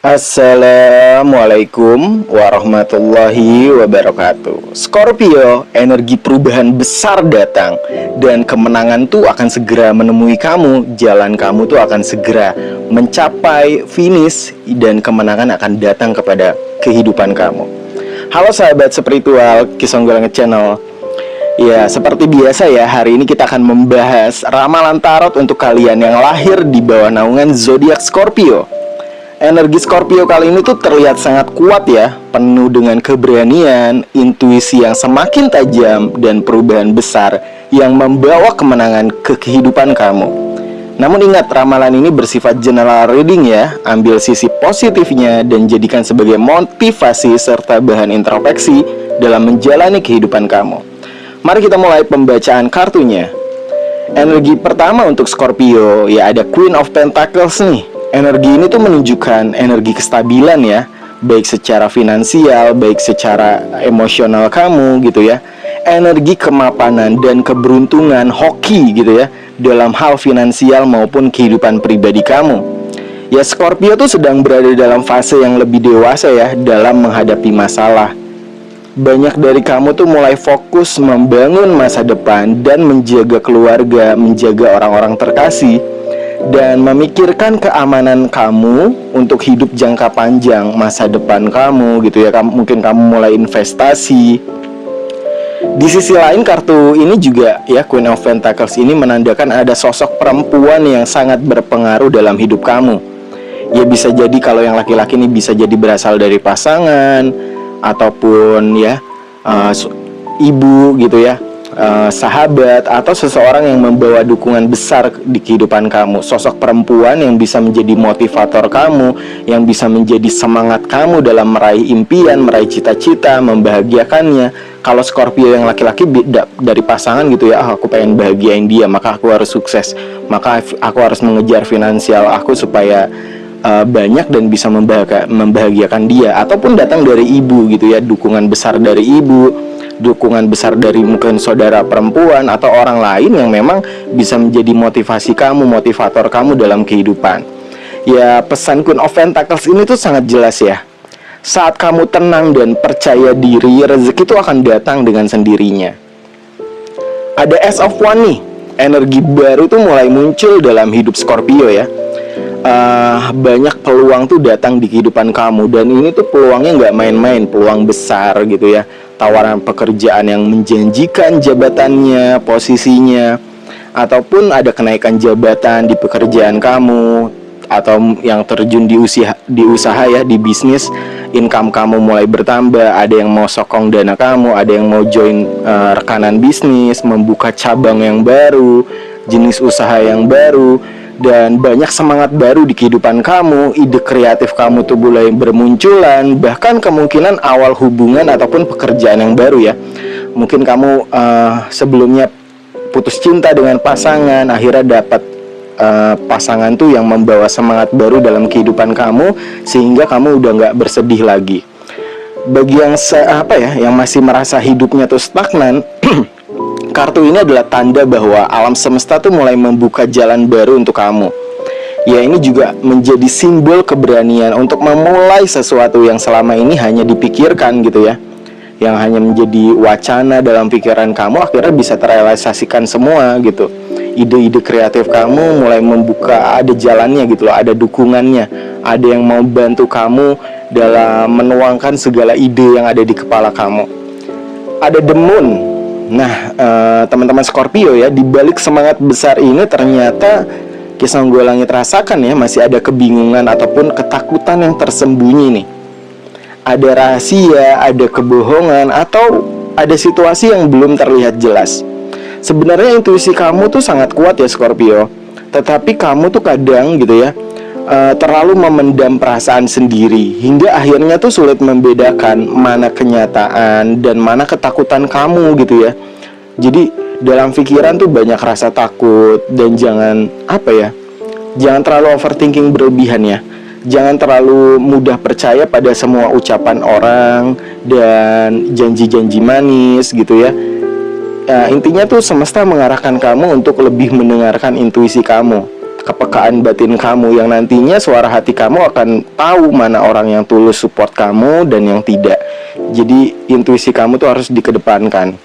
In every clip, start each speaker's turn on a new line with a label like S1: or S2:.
S1: Assalamualaikum warahmatullahi wabarakatuh. Scorpio, energi perubahan besar datang dan kemenangan tuh akan segera menemui kamu. Jalan kamu tuh akan segera mencapai finish dan kemenangan akan datang kepada kehidupan kamu. Halo sahabat spiritual Kisonggolangit Channel. Ya, seperti biasa ya, hari ini kita akan membahas ramalan tarot untuk kalian yang lahir di bawah naungan zodiak Scorpio. Energi Scorpio kali ini tuh terlihat sangat kuat ya, penuh dengan keberanian, intuisi yang semakin tajam, dan perubahan besar yang membawa kemenangan ke kehidupan kamu. Namun ingat, ramalan ini bersifat general reading ya, ambil sisi positifnya dan jadikan sebagai motivasi serta bahan introspeksi dalam menjalani kehidupan kamu. Mari kita mulai pembacaan kartunya. Energi pertama untuk Scorpio, ya ada Queen of Pentacles nih. Energi ini tuh menunjukkan energi kestabilan ya, baik secara finansial, baik secara emosional kamu gitu ya. Energi kemapanan dan keberuntungan, hoki gitu ya, dalam hal finansial maupun kehidupan pribadi kamu. Ya, Scorpio tuh sedang berada dalam fase yang lebih dewasa ya, dalam menghadapi masalah. Banyak dari kamu tuh mulai fokus membangun masa depan dan menjaga keluarga, menjaga orang-orang terkasih, dan memikirkan keamanan kamu untuk hidup jangka panjang, masa depan kamu gitu ya. Mungkin kamu mulai investasi. Di sisi lain, kartu ini juga ya, Queen of Pentacles ini menandakan ada sosok perempuan yang sangat berpengaruh dalam hidup kamu. Ya, bisa jadi kalau yang laki-laki ini bisa jadi berasal dari pasangan, ataupun ya ibu gitu ya, sahabat, atau seseorang yang membawa dukungan besar di kehidupan kamu. Sosok perempuan yang bisa menjadi motivator kamu, yang bisa menjadi semangat kamu dalam meraih impian, meraih cita-cita, membahagiakannya. Kalau Scorpio yang laki-laki dari pasangan gitu ya, aku pengen bahagiain dia, maka aku harus sukses, maka aku harus mengejar finansial aku supaya banyak dan bisa membahagiakan dia. Ataupun datang dari ibu gitu ya, dukungan besar dari ibu, dukungan besar dari mungkin saudara perempuan atau orang lain yang memang bisa menjadi motivasi kamu, motivator kamu dalam kehidupan. Ya, pesan Queen of Pentacles ini tuh sangat jelas ya. Saat kamu tenang dan percaya diri, rezeki itu akan datang dengan sendirinya. Ada Ace of Wands nih, energi baru tuh mulai muncul dalam hidup Scorpio ya. Banyak peluang tuh datang di kehidupan kamu, dan ini tuh peluangnya nggak main-main, peluang besar gitu ya. Tawaran pekerjaan yang menjanjikan jabatannya, posisinya, ataupun ada kenaikan jabatan di pekerjaan kamu, atau yang terjun di usaha ya, di bisnis, income kamu mulai bertambah. Ada yang mau sokong dana kamu, ada yang mau join rekanan bisnis, membuka cabang yang baru, jenis usaha yang baru, dan banyak semangat baru di kehidupan kamu. Ide kreatif kamu tuh mulai bermunculan, bahkan kemungkinan awal hubungan ataupun pekerjaan yang baru ya. Mungkin kamu sebelumnya putus cinta dengan pasangan, akhirnya dapat pasangan tuh yang membawa semangat baru dalam kehidupan kamu, sehingga kamu udah nggak bersedih lagi. Bagi yang yang masih merasa hidupnya tuh stagnan, kartu ini adalah tanda bahwa alam semesta tuh mulai membuka jalan baru untuk kamu. Ya, ini juga menjadi simbol keberanian untuk memulai sesuatu yang selama ini hanya dipikirkan gitu ya, yang hanya menjadi wacana dalam pikiran kamu, akhirnya bisa terrealisasikan semua gitu. Ide-ide kreatif kamu mulai membuka, ada jalannya gitu loh, ada dukungannya, ada yang mau bantu kamu dalam menuangkan segala ide yang ada di kepala kamu. Ada The Moon. Nah, teman-teman Scorpio ya, di balik semangat besar ini ternyata Kisonggolangit rasakan ya, masih ada kebingungan ataupun ketakutan yang tersembunyi nih. Ada rahasia, ada kebohongan, atau ada situasi yang belum terlihat jelas. Sebenarnya intuisi kamu tuh sangat kuat ya Scorpio, tetapi kamu tuh kadang gitu ya, terlalu memendam perasaan sendiri, hingga akhirnya tuh sulit membedakan mana kenyataan dan mana ketakutan kamu gitu ya. Jadi dalam pikiran tuh banyak rasa takut, dan jangan jangan terlalu overthinking berlebihan ya. Jangan terlalu mudah percaya pada semua ucapan orang dan janji-janji manis gitu ya. Intinya tuh semesta mengarahkan kamu untuk lebih mendengarkan intuisi kamu. kepekaan batin kamu, yang nantinya suara hati kamu akan tahu mana orang yang tulus support kamu dan yang tidak. Jadi intuisi kamu tuh harus dikedepankan.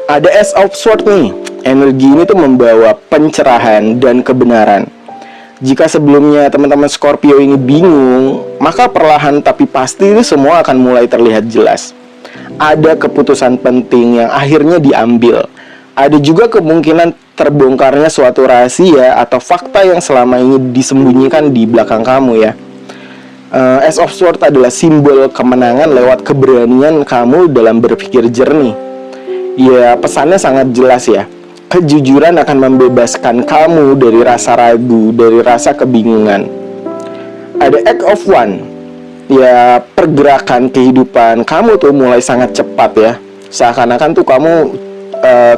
S1: Ada Ace of Swords nih. Energi ini tuh membawa pencerahan dan kebenaran. Jika sebelumnya teman-teman Scorpio ini bingung, maka perlahan tapi pasti itu semua akan mulai terlihat jelas. Ada keputusan penting yang akhirnya diambil. Ada juga kemungkinan terbongkarnya suatu rahasia atau fakta yang selama ini disembunyikan di belakang kamu ya. Ace of Swords adalah simbol kemenangan lewat keberanian kamu dalam berpikir jernih. Ya, pesannya sangat jelas ya. Kejujuran akan membebaskan kamu dari rasa ragu, dari rasa kebingungan. Ada Act of One. Ya, pergerakan kehidupan kamu tuh mulai sangat cepat ya. Seakan-akan tuh kamu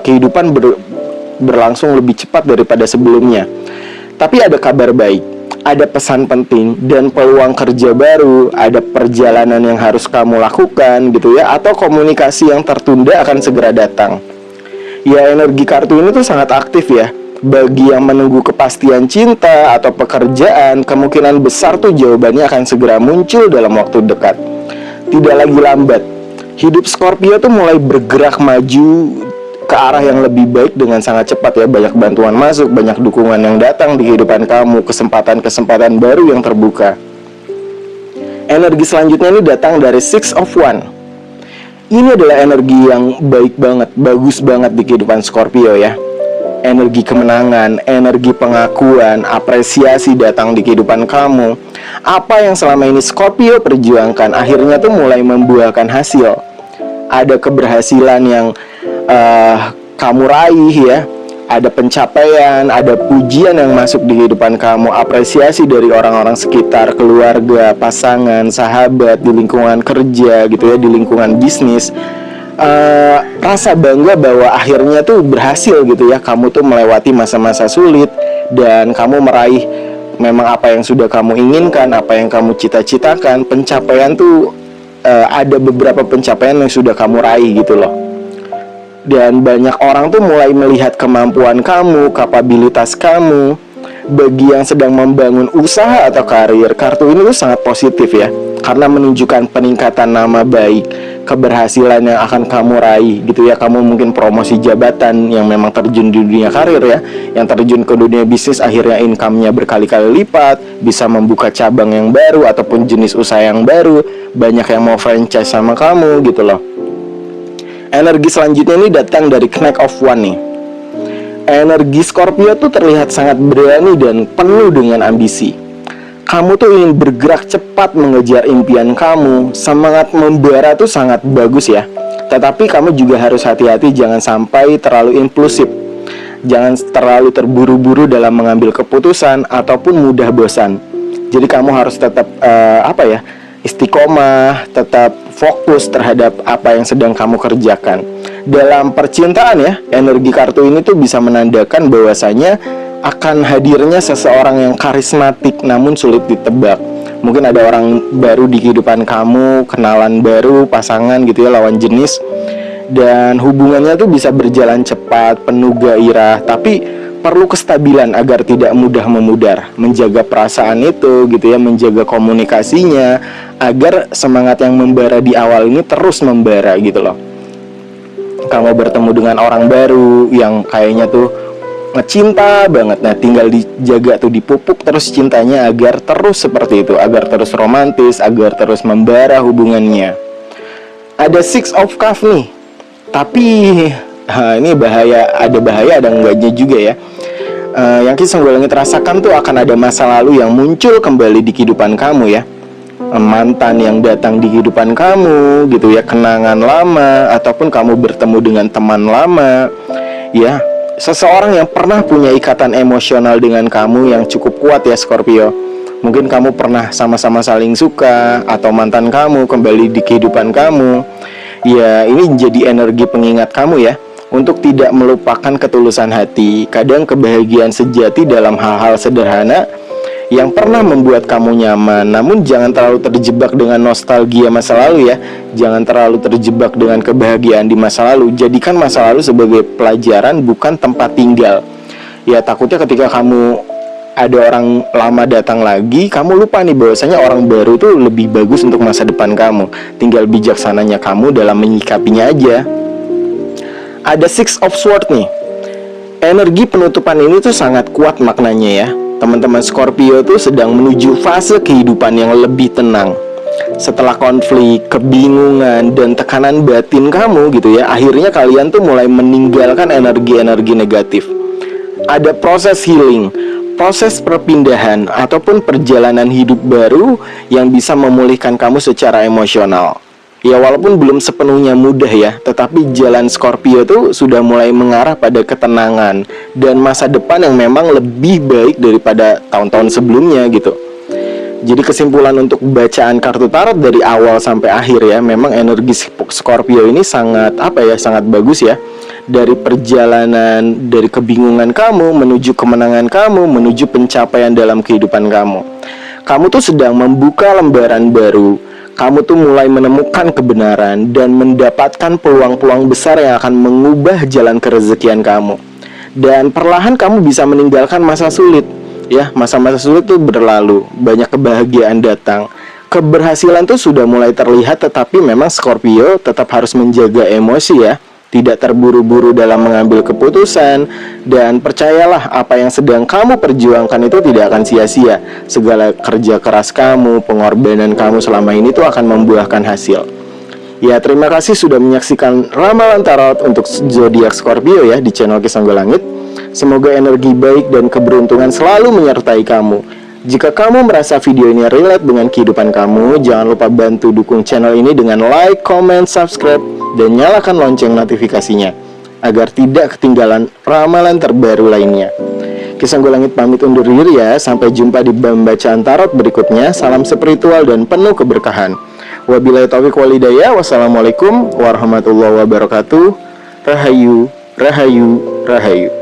S1: kehidupan berlangsung lebih cepat daripada sebelumnya. Tapi ada kabar baik, ada pesan penting dan peluang kerja baru, ada perjalanan yang harus kamu lakukan gitu ya, atau komunikasi yang tertunda akan segera datang. Ya, energi kartu ini tuh sangat aktif ya. Bagi yang menunggu kepastian cinta atau pekerjaan, kemungkinan besar tuh jawabannya akan segera muncul dalam waktu dekat. Tidak lagi lambat. Hidup Scorpio tuh mulai bergerak maju ke arah yang lebih baik dengan sangat cepat ya. Banyak bantuan masuk, banyak dukungan yang datang di kehidupan kamu, kesempatan-kesempatan baru yang terbuka. Energi selanjutnya ini datang dari Six of One. Ini adalah energi yang baik banget, bagus banget di kehidupan Scorpio ya. Energi kemenangan, energi pengakuan, apresiasi datang di kehidupan kamu. Apa yang selama ini Scorpio perjuangkan akhirnya tuh mulai membuahkan hasil. Ada keberhasilan yang kamu raih ya. Ada pencapaian, ada pujian yang masuk di kehidupan kamu, apresiasi dari orang-orang sekitar, keluarga, pasangan, sahabat, di lingkungan kerja gitu ya, di lingkungan bisnis. Rasa bangga bahwa akhirnya tuh berhasil gitu ya. Kamu tuh melewati masa-masa sulit dan kamu meraih memang apa yang sudah kamu inginkan, apa yang kamu cita-citakan. Pencapaian tuh ada beberapa pencapaian yang sudah kamu raih gitu loh. Dan banyak orang tuh mulai melihat kemampuan kamu, kapabilitas kamu. Bagi yang sedang membangun usaha atau karir, kartu ini tuh sangat positif ya, karena menunjukkan peningkatan nama baik, keberhasilan yang akan kamu raih gitu ya. Kamu mungkin promosi jabatan yang memang terjun di dunia karir ya, yang terjun ke dunia bisnis akhirnya income-nya berkali-kali lipat, bisa membuka cabang yang baru ataupun jenis usaha yang baru. Banyak yang mau franchise sama kamu gitu loh. Energi selanjutnya ini datang dari Knight of One nih. Energi Scorpio tuh terlihat sangat berani dan penuh dengan ambisi. Kamu tuh ingin bergerak cepat mengejar impian kamu. Semangat membara tuh sangat bagus ya. Tetapi kamu juga harus hati-hati, jangan sampai terlalu impulsif. Jangan terlalu terburu-buru dalam mengambil keputusan ataupun mudah bosan. Jadi kamu harus tetap istiqomah, tetap fokus terhadap apa yang sedang kamu kerjakan. Dalam percintaan ya, energi kartu ini tuh bisa menandakan bahwasanya akan hadirnya seseorang yang karismatik namun sulit ditebak. Mungkin ada orang baru di kehidupan kamu, kenalan baru, pasangan gitu ya, lawan jenis. Dan hubungannya tuh bisa berjalan cepat, penuh gairah, tapi perlu kestabilan agar tidak mudah memudar. Menjaga perasaan itu gitu ya, menjaga komunikasinya, agar semangat yang membara di awal ini terus membara gitu loh. Kamu bertemu dengan orang baru yang kayaknya tuh ngecinta banget, nah tinggal dijaga tuh, dipupuk terus cintanya agar terus seperti itu, agar terus romantis, agar terus membara hubungannya. Ada Six of Cups nih, tapi ini bahaya, ada enggaknya juga ya. Yang kisah gue lagi terasakan tuh akan ada masa lalu yang muncul kembali di kehidupan kamu ya. Mantan yang datang di kehidupan kamu gitu ya, kenangan lama, ataupun kamu bertemu dengan teman lama ya. Seseorang yang pernah punya ikatan emosional dengan kamu yang cukup kuat ya Scorpio. Mungkin kamu pernah sama-sama saling suka, atau mantan kamu kembali di kehidupan kamu. Ya, ini jadi energi pengingat kamu ya, untuk tidak melupakan ketulusan hati. Kadang kebahagiaan sejati dalam hal-hal sederhana yang pernah membuat kamu nyaman. Namun jangan terlalu terjebak dengan nostalgia masa lalu ya. Jangan terlalu terjebak dengan kebahagiaan di masa lalu. Jadikan masa lalu sebagai pelajaran, bukan tempat tinggal. Ya, takutnya ketika kamu ada orang lama datang lagi, kamu lupa nih bahwasanya orang baru itu lebih bagus untuk masa depan kamu. Tinggal bijaksananya kamu dalam menyikapinya aja. Ada Six of Swords nih. Energi penutupan ini tuh sangat kuat maknanya ya. Teman-teman Scorpio tuh sedang menuju fase kehidupan yang lebih tenang. Setelah konflik, kebingungan, dan tekanan batin kamu gitu ya, akhirnya kalian tuh mulai meninggalkan energi-energi negatif. Ada proses healing, proses perpindahan, ataupun perjalanan hidup baru yang bisa memulihkan kamu secara emosional. Ya walaupun belum sepenuhnya mudah ya, tetapi jalan Scorpio tuh sudah mulai mengarah pada ketenangan dan masa depan yang memang lebih baik daripada tahun-tahun sebelumnya gitu. Jadi kesimpulan untuk bacaan kartu tarot dari awal sampai akhir ya, memang energi Scorpio ini sangat sangat bagus ya. Dari perjalanan, dari kebingungan kamu menuju kemenangan kamu, menuju pencapaian dalam kehidupan kamu. Kamu tuh sedang membuka lembaran baru. Kamu tuh mulai menemukan kebenaran dan mendapatkan peluang-peluang besar yang akan mengubah jalan kerezekian kamu. Dan perlahan kamu bisa meninggalkan masa sulit. Ya, masa-masa sulit tuh berlalu, banyak kebahagiaan datang. Keberhasilan tuh sudah mulai terlihat, tetapi memang Scorpio tetap harus menjaga emosi ya. Tidak terburu-buru dalam mengambil keputusan. Dan percayalah, apa yang sedang kamu perjuangkan itu tidak akan sia-sia. Segala kerja keras kamu, pengorbanan kamu selama ini tuh akan membuahkan hasil. Ya, terima kasih sudah menyaksikan ramalan tarot untuk zodiak Scorpio ya di channel Kisah Langit. Semoga energi baik dan keberuntungan selalu menyertai kamu. Jika kamu merasa video ini relate dengan kehidupan kamu, jangan lupa bantu dukung channel ini dengan like, comment, subscribe, dan nyalakan lonceng notifikasinya agar tidak ketinggalan ramalan terbaru lainnya. Kisah Langit pamit undur diri ya. Sampai jumpa di bacaan tarot berikutnya. Salam spiritual dan penuh keberkahan. Wabillahi taufiq wal hidayah. Wassalamualaikum warahmatullahi wabarakatuh. Rahayu, rahayu, rahayu.